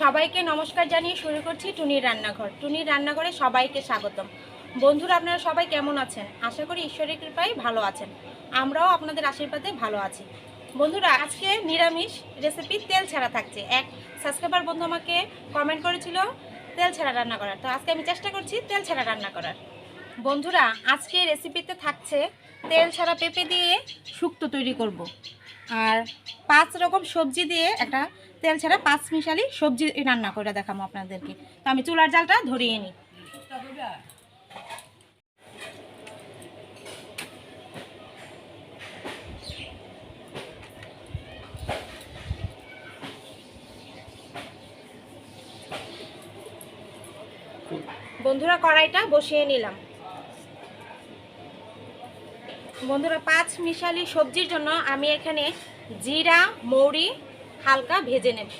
সবাইকে নমস্কার জানিয়ে শুরু করছি টুনির রান্নাঘর। টুনির রান্নাঘরে সবাইকে স্বাগতম। বন্ধুরা, আপনারা সবাই কেমন আছেন? আশা করি ঈশ্বরের কৃপায় ভালো আছেন। আমরাও আপনাদের আশীর্বাদে ভালো আছি। বন্ধুরা, আজকে নিরামিষ রেসিপি তেল ছাড়া থাকছে। এক সাবস্ক্রাইবার বন্ধু আমাকে কমেন্ট করেছিল তেল ছাড়া রান্না করার, তো আজকে আমি চেষ্টা করছি তেল ছাড়া রান্না করার। বন্ধুরা, আজকে রেসিপিতে থাকছে তেল ছাড়া পেঁপে দিয়ে শুক্তো তৈরি করব। আর 5 রকম সবজি দিয়ে একটা তেল ছাড়া পাঁচমিশালি সবজি রান্না করে দেখাবো আপনাদেরকে। তো আমি চুলার জালটা ধরিয়ে নিই। বন্ধুরা, কড়াইটা বসিয়ে নিলাম। বন্ধুরা, পাঁচমিশালি সবজির জন্য আমি এখানে জিরা মৌরি হালকা ভেজে নেব।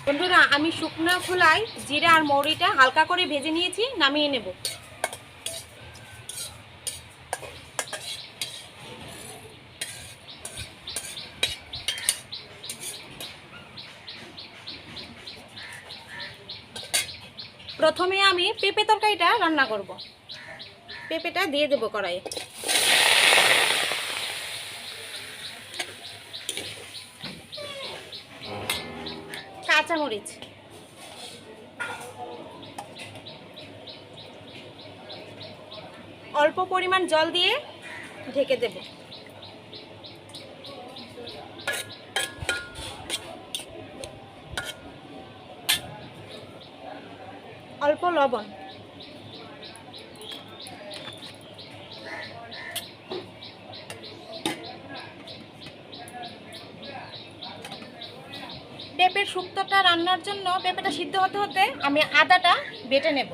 বন্ধুরা, আমি শুকনো খোলায় জিরা আর মৌরিটা হালকা করে ভেজে নিয়েছি, নামিয়ে নেব। প্রথমে আমি পেঁপে তরকারিটা রান্না করব। পেঁপেটা দিয়ে দেব কড়াইয়ে। কাঁচামরিচ, অল্প পরিমাণ জল দিয়ে ঢেকে দেব। অল্প লবণ, পেঁপের শুক্তোটা রান্নার জন্য পেঁপেটা সিদ্ধ হতে হতে আমি আদাটা বেটে নেব।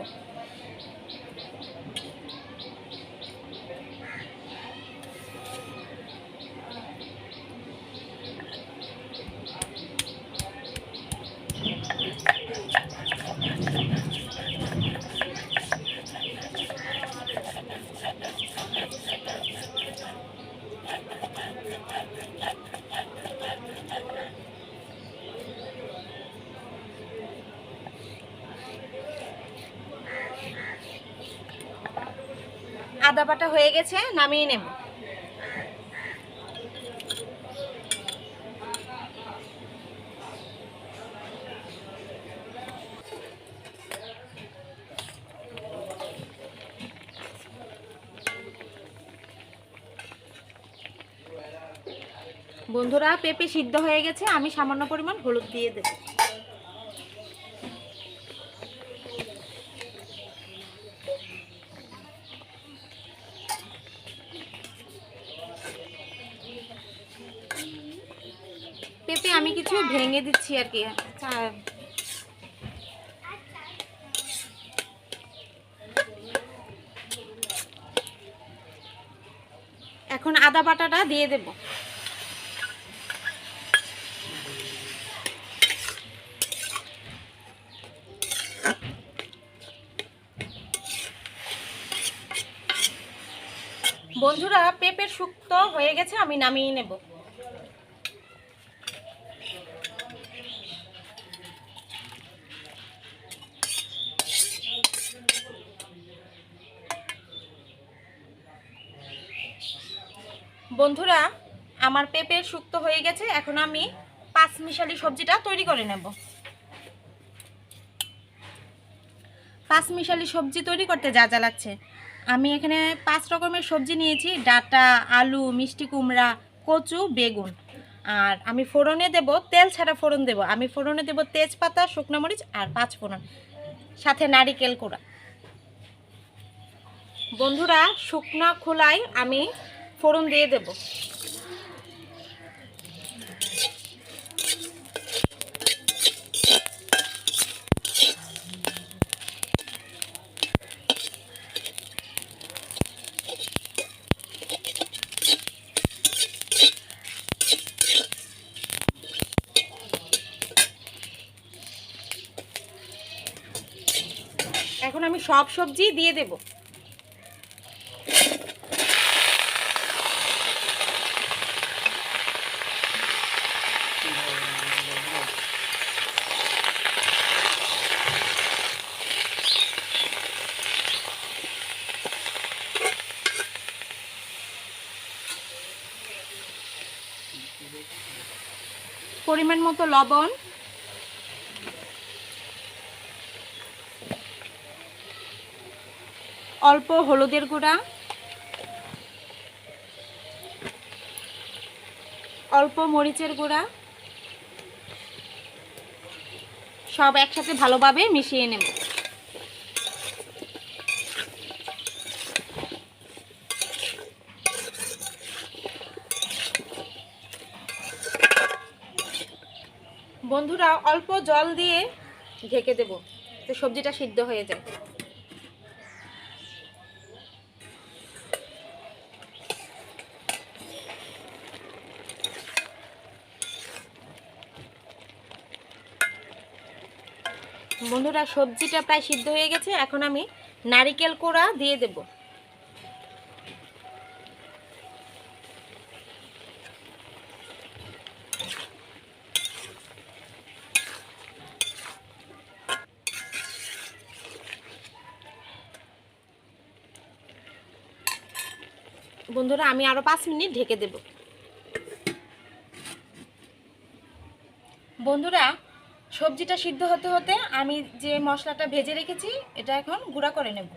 আদা বাটা হয়ে গেছে, নামিয়ে নেব। বন্ধুরা, পেঁপে সিদ্ধ হয়ে গেছে, আমি সামান্য পরিমাণ হলুদ দিয়ে দেব। পেঁপে আমি কিছু ভেঙে দিচ্ছি আর কি। এখন আদা বাটাটা দিয়ে দেব। বন্ধুরা, পেঁপের শুক্তো হয়ে গেছে, আমি নামিয়ে নেব। বন্ধুরা, আমার পেঁপের শুক্তো হয়ে গেছে, এখন আমি পাঁচমিশালি সবজিটা তৈরি করে নেব। পাঁচমিশালি সবজি তৈরি করতে যা যা লাগছে, আমি এখানে 5 রকমের সবজি নিয়েছি। ডাঁটা, আলু, মিষ্টি কুমড়া, কচু, বেগুন। আর আমি ফোড়নে দেব, তেল ছাড়া ফোড়ন দেব। আমি ফোড়নে দেব তেজপাতা, শুকনো মরিচ আর 5 ফোড়ন, সাথে নারিকেল কোড়া। বন্ধুরা, শুকনো খোলায় আমি ফোড়ন দিয়ে দেব। এখন আমি সব সবজি দিয়ে দেব। পরিমাণ মতো লবণ, অল্প হলুদের গুঁড়া, অল্প মরিচের গুঁড়া, সব একসাথে ভালোভাবে মিশিয়ে নেব। বন্ধুরা অল্প জল দিয়ে ঢেকে দেব, তো সবজিটা সিদ্ধ হয়ে যায়। বন্ধুরা সবজিটা প্রায় সিদ্ধ হয়ে গেছে, এখন আমি নারকেল কোড়া দিয়ে দেব। বন্ধুরা আমি আরো 5 মিনিট ঢেকে দেব। বন্ধুরা সবজিটা সিদ্ধ হতে হতে আমি যে মশলাটা ভেজে রেখেছি এটা এখন গুঁড়া করে নেব।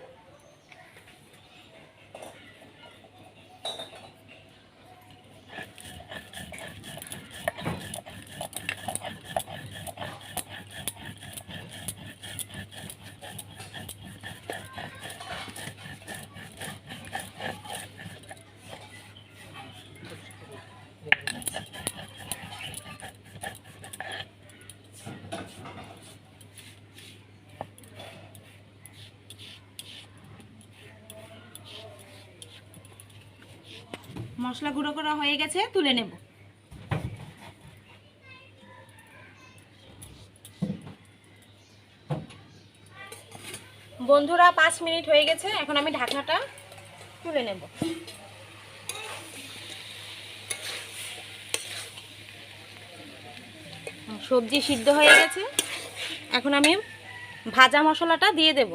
মশলা গুঁড়ো করা হয়ে গেছে, তুলে নেব। বন্ধুরা 5 মিনিট হয়ে গেছে, এখন আমি ঢাকনাটা তুলে নেব। সবজি সিদ্ধ হয়ে গেছে, এখন আমি ভাজা মশলাটা দিয়ে দেব।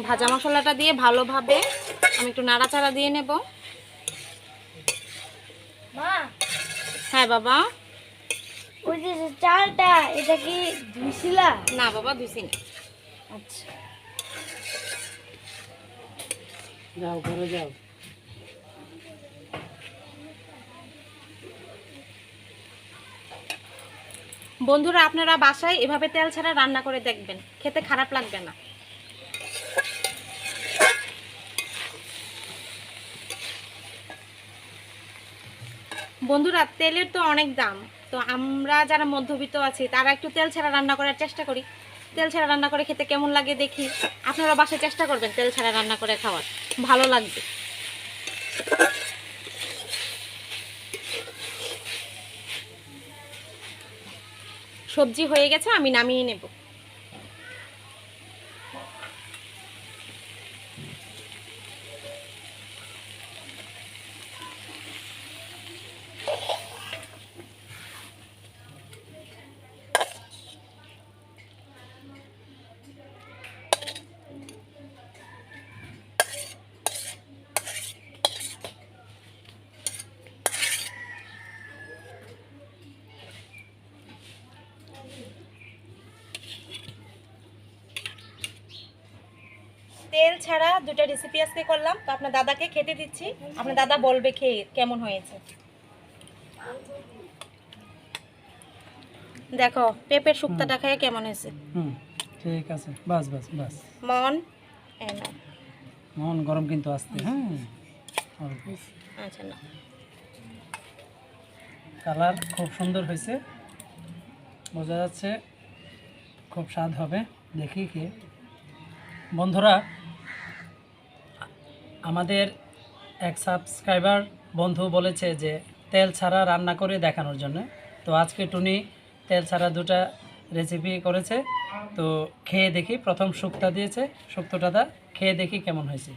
ভাজা মশলাটা দিয়ে ভালোভাবে আমি একটু নাড়াচাড়া দিয়ে নেব। মা, হ্যাঁ বাবা। ওই যে চালটা এটা কি ধুইছিলা? না বাবা ধুইছি না। আচ্ছা যাও ঘরে যাও। বন্ধুরা আপনারা বাসায় এভাবে তেল ছাড়া রান্না করে দেখবেন, খেতে খারাপ লাগবে না। বন্ধুরা তেলের তো অনেক দাম, তো আমরা যারা মধ্যবিত্ত আছি তারা একটু তেল ছাড়া রান্না করার চেষ্টা করি। তেল ছাড়া রান্না করে খেতে কেমন লাগে দেখি। আপনারা বাসায় চেষ্টা করবেন তেল ছাড়া রান্না করে খাওয়ার, ভালো লাগবে। সবজি হয়ে গেছে, আমি নামিয়ে নেব। তেল ছাড়া দুটো রেসিপি আজকে করলাম, তো আপনার দাদাকে খেতে দিচ্ছি। আপনার দাদা বলবে খেয়ে কেমন হয়েছে। দেখো পেঁপের শুক্তাটা খেয়ে কেমন হয়েছে। ঠিক আছে, বাস বাস বাস। মন মন গরম কিন্তু আসতে। হ্যাঁ আচ্ছা না, কালার খুব সুন্দর হয়েছে, বোঝা যাচ্ছে খুব স্বাদ হবে। দেখি কি বন্ধুরা, আমাদের এক সাবস্ক্রাইবার বন্ধু বলেছে যে তেল ছাড়া রান্না করে দেখানোর জন্য। তো আজকে টুনি তেল ছাড়া দুটা রেসিপি করেছে। তো খেয়ে দেখি, প্রথম শুক্তা দিয়েছে, শুক্তটা খেয়ে দেখি কেমন হয়েছে।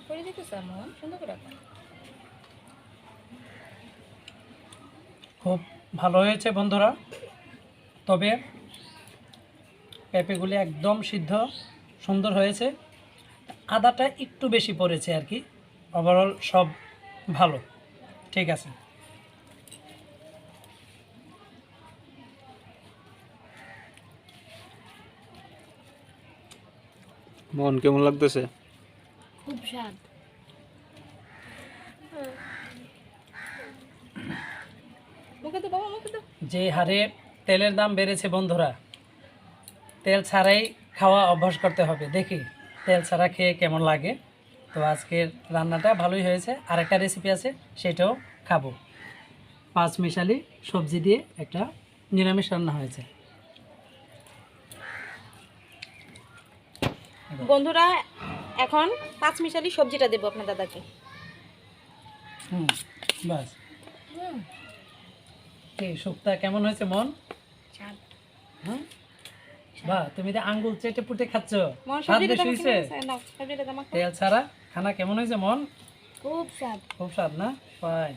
করে দিতেছে আমার সুন্দর করে খুব ভালো হয়েছে বন্ধুরা। তবে পেঁপেগুলি একদম সিদ্ধ সুন্দর হয়েছে, আদাটা একটু বেশি পড়েছে আর কি। ওভারঅল সব ভালো, ঠিক আছে। মন কেমন লাগতেছে? খুব স্বাদ। মুখে তো বাবা, মুখে তো। যে হারে তেলের দাম বেড়েছে বন্ধুরা, তেল ছাড়াই খাওয়া অভ্যাস করতে হবে। দেখি তেল ছাড়া খেয়ে কেমন লাগে। তো আজকের রান্নাটা ভালোই হয়েছে। আরেকটা রেসিপি আছে, সেটাও খাবো। পাঁচমিশালি সবজি দিয়ে একটা নিরামিষ রান্না হয়েছে। বন্ধুরা এখন পাঁচমিশালি সবজিটা দেবো আপনার দাদাকে। বাস। এই শুক্তা কেমন হয়েছে মন? স্বাদ। হুম, বাহ, তুমি তো আঙ্গুল চেটে পুটে খাচ্ছ। মন স্বাদ সবজিটা বেশি হয়েছে? নাও, সবজিটা দাও মাখো। তেল ছাড়া খানা কেমন হয়েছে মন? খুব স্বাদ। খুব স্বাদ না? ফাইন।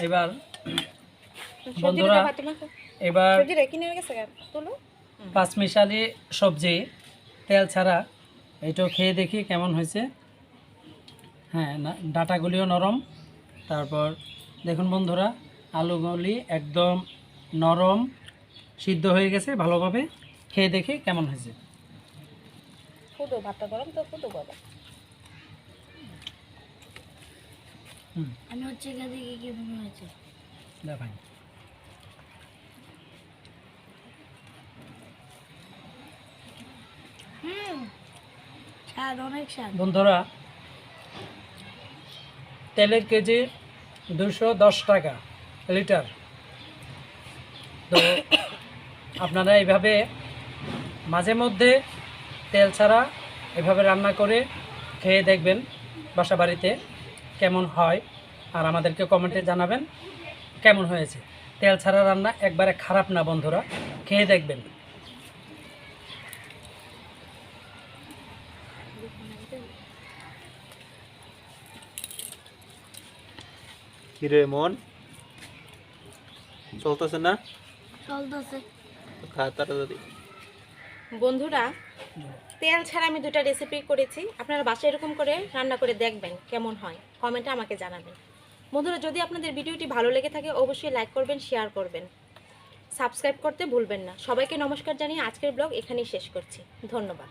এবার সবজিটা বন্ধুরা, দাও, হাতে মাখো। এবার সবজিটা কিনে গেছে তুলো। পাঁচমিশালি সবজি তেল ছাড়া এটাও খেয়ে দেখি কেমন হয়েছে। হ্যাঁ, না ডাটাগুলিও নরম। তারপর দেখুন বন্ধুরা, আলুগুলি একদম নরম সিদ্ধ হয়ে গেছে ভালোভাবে। খেয়ে দেখি কেমন হয়েছে। ফুটো ভাতটা গরম তো, ফুটো বাবা। আমি হচ্ছে এখান থেকে কি মনে হয়েছে? দেখাই। স্বাদ, অনেক স্বাদ। বন্ধুরা, তেলের কেজি 210 টাকা লিটার। তো আপনারা এইভাবে মাঝে মধ্যে তেল ছাড়া এভাবে রান্না করে খেয়ে দেখবেন বাসা বাড়িতে কেমন হয়, আর আমাদেরকে কমেন্টে জানাবেন কেমন হয়েছে। তেল ছাড়া রান্না একবারে খারাপ না বন্ধুরা, খেয়ে দেখবেন। কিরে মন, চলতেছে না? চলতেছে। খা তাড়াতাড়ি। বন্ধুরা, তেল ছাড়া আমি দুটা রেসিপি করেছি। আপনারা বাসায় এরকম করে রান্না করে দেখবেন কেমন হয়, কমেন্টে আমাকে জানাবেন। বন্ধুরা, যদি আপনাদের ভিডিওটি ভালো লেগে থাকে অবশ্যই লাইক করবেন, শেয়ার করবেন, সাবস্ক্রাইব করতে ভুলবেন না। সবাইকে নমস্কার জানিয়ে আজকের ব্লগ এখানেই শেষ করছি। ধন্যবাদ।